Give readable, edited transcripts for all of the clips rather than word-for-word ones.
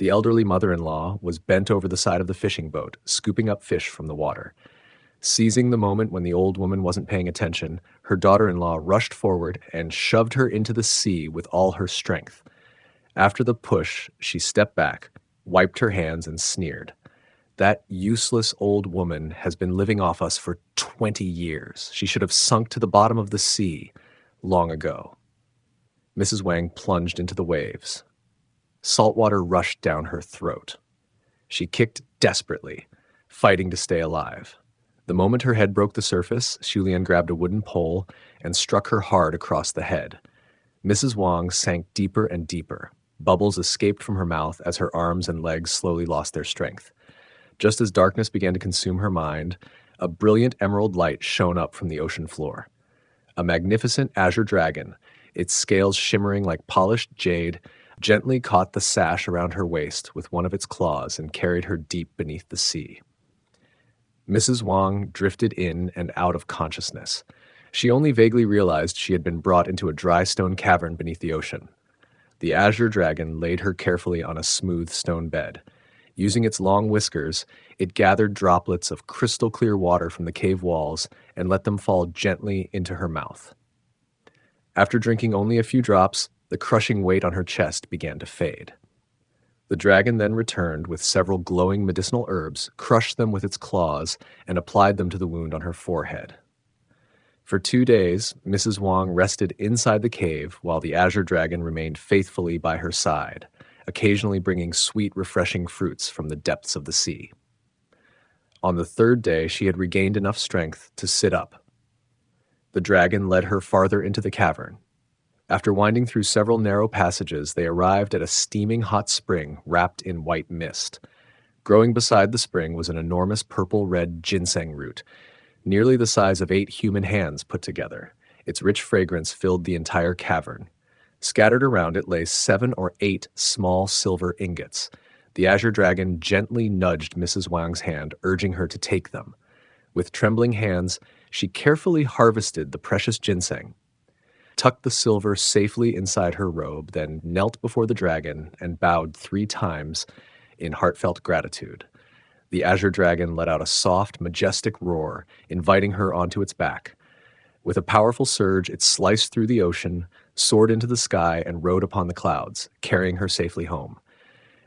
The elderly mother-in-law was bent over the side of the fishing boat, scooping up fish from the water. Seizing the moment when the old woman wasn't paying attention, her daughter-in-law rushed forward and shoved her into the sea with all her strength. After the push, she stepped back, wiped her hands, and sneered. That useless old woman has been living off us for 20 years. She should have sunk to the bottom of the sea long ago. Mrs. Wang plunged into the waves. Salt water rushed down her throat. She kicked desperately, fighting to stay alive. The moment her head broke the surface, Shulian grabbed a wooden pole and struck her hard across the head. Mrs. Wang sank deeper and deeper. Bubbles escaped from her mouth as her arms and legs slowly lost their strength. Just as darkness began to consume her mind, a brilliant emerald light shone up from the ocean floor. A magnificent azure dragon, its scales shimmering like polished jade, gently caught the sash around her waist with one of its claws and carried her deep beneath the sea. Mrs. Wang drifted in and out of consciousness. She only vaguely realized she had been brought into a dry stone cavern beneath the ocean. The azure dragon laid her carefully on a smooth stone bed. Using its long whiskers, it gathered droplets of crystal-clear water from the cave walls and let them fall gently into her mouth. After drinking only a few drops, the crushing weight on her chest began to fade. The dragon then returned with several glowing medicinal herbs, crushed them with its claws, and applied them to the wound on her forehead. For 2 days, Mrs. Wang rested inside the cave while the azure dragon remained faithfully by her side, occasionally bringing sweet, refreshing fruits from the depths of the sea. On the 3rd day, she had regained enough strength to sit up. The dragon led her farther into the cavern. After winding through several narrow passages, they arrived at a steaming hot spring wrapped in white mist. Growing beside the spring was an enormous purple-red ginseng root, nearly the size of 8 human hands put together. Its rich fragrance filled the entire cavern. Scattered around it lay 7 or 8 small silver ingots. The azure dragon gently nudged Mrs. Wang's hand, urging her to take them. With trembling hands, she carefully harvested the precious ginseng, tucked the silver safely inside her robe, then knelt before the dragon and bowed 3 times in heartfelt gratitude. The azure dragon let out a soft, majestic roar, inviting her onto its back. With a powerful surge, it sliced through the ocean, soared into the sky, and rode upon the clouds, carrying her safely home.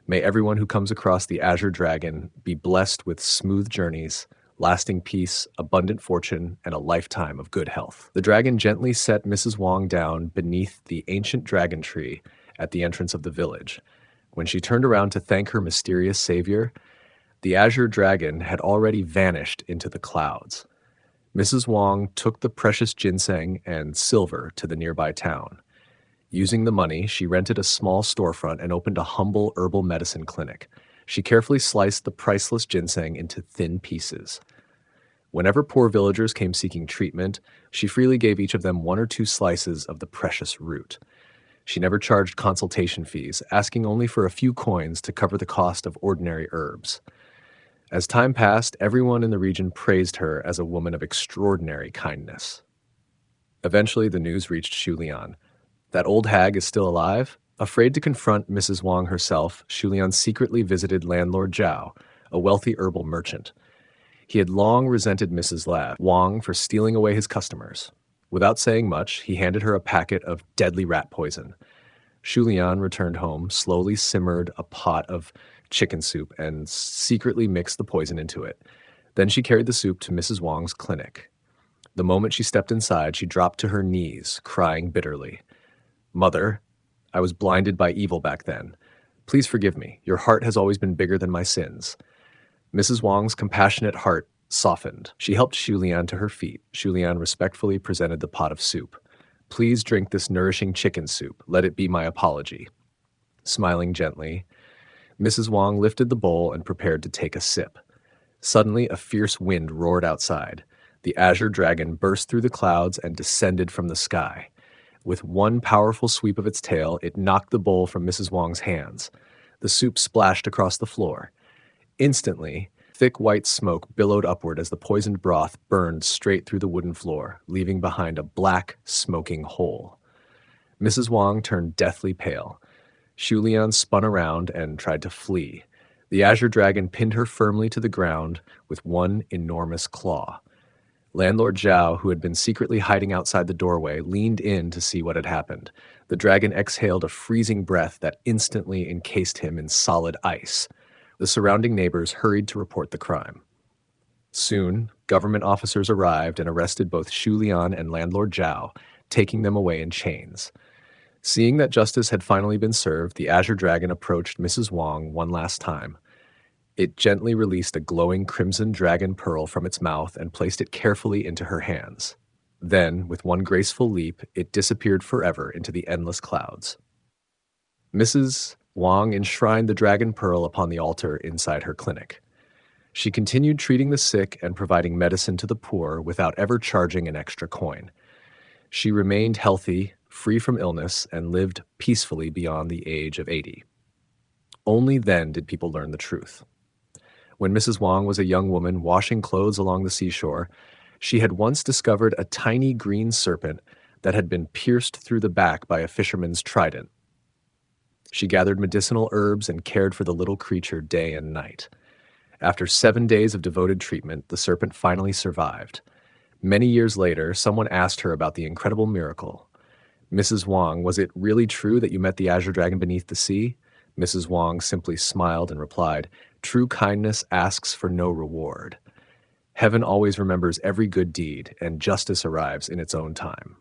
May everyone who comes across the azure dragon be blessed with smooth journeys, lasting peace, abundant fortune, and a lifetime of good health. The dragon gently set Mrs. Wang down beneath the ancient dragon tree at the entrance of the village. When she turned around to thank her mysterious savior, the azure dragon had already vanished into the clouds. Mrs. Wang took the precious ginseng and silver to the nearby town. Using the money, she rented a small storefront and opened a humble herbal medicine clinic. She carefully sliced the priceless ginseng into thin pieces. Whenever poor villagers came seeking treatment, she freely gave each of them 1 or 2 slices of the precious root. She never charged consultation fees, asking only for a few coins to cover the cost of ordinary herbs. As time passed, everyone in the region praised her as a woman of extraordinary kindness. Eventually, the news reached Shulian. That old hag is still alive? Afraid to confront Mrs. Wang herself, Shulian secretly visited landlord Zhao, a wealthy herbal merchant. He had long resented Mrs. Wang for stealing away his customers. Without saying much, he handed her a packet of deadly rat poison. Shulian returned home, slowly simmered a pot of chicken soup, and secretly mixed the poison into it. Then she carried the soup to Mrs. Wang's clinic. The moment she stepped inside, she dropped to her knees, crying bitterly. "Mother, I was blinded by evil back then. Please forgive me. Your heart has always been bigger than my sins." Mrs. Wang's compassionate heart softened. She helped Shulian to her feet. Shulian respectfully presented the pot of soup. "Please drink this nourishing chicken soup. Let it be my apology." Smiling gently, Mrs. Wang lifted the bowl and prepared to take a sip. Suddenly, a fierce wind roared outside. The azure dragon burst through the clouds and descended from the sky. With one powerful sweep of its tail, it knocked the bowl from Mrs. Wang's hands. The soup splashed across the floor. Instantly, thick white smoke billowed upward as the poisoned broth burned straight through the wooden floor, leaving behind a black, smoking hole. Mrs. Wang turned deathly pale. Shulian spun around and tried to flee. The Azure Dragon pinned her firmly to the ground with one enormous claw. Landlord Zhao, who had been secretly hiding outside the doorway, leaned in to see what had happened. The dragon exhaled a freezing breath that instantly encased him in solid ice. The surrounding neighbors hurried to report the crime. Soon, government officers arrived and arrested both Shu Lian and Landlord Zhao, taking them away in chains. Seeing that justice had finally been served, the Azure Dragon approached Mrs. Wang one last time. It gently released a glowing crimson dragon pearl from its mouth and placed it carefully into her hands. Then, with one graceful leap, it disappeared forever into the endless clouds. Mrs. Wang enshrined the dragon pearl upon the altar inside her clinic. She continued treating the sick and providing medicine to the poor without ever charging an extra coin. She remained healthy, free from illness, and lived peacefully beyond the age of 80. Only then did people learn the truth. When Mrs. Wang was a young woman washing clothes along the seashore, she had once discovered a tiny green serpent that had been pierced through the back by a fisherman's trident. She gathered medicinal herbs and cared for the little creature day and night. After 7 days of devoted treatment, the serpent finally survived. Many years later, someone asked her about the incredible miracle. Mrs. Wang, was it really true that you met the Azure Dragon beneath the sea? Mrs. Wang simply smiled and replied, "True kindness asks for no reward. Heaven always remembers every good deed, and justice arrives in its own time."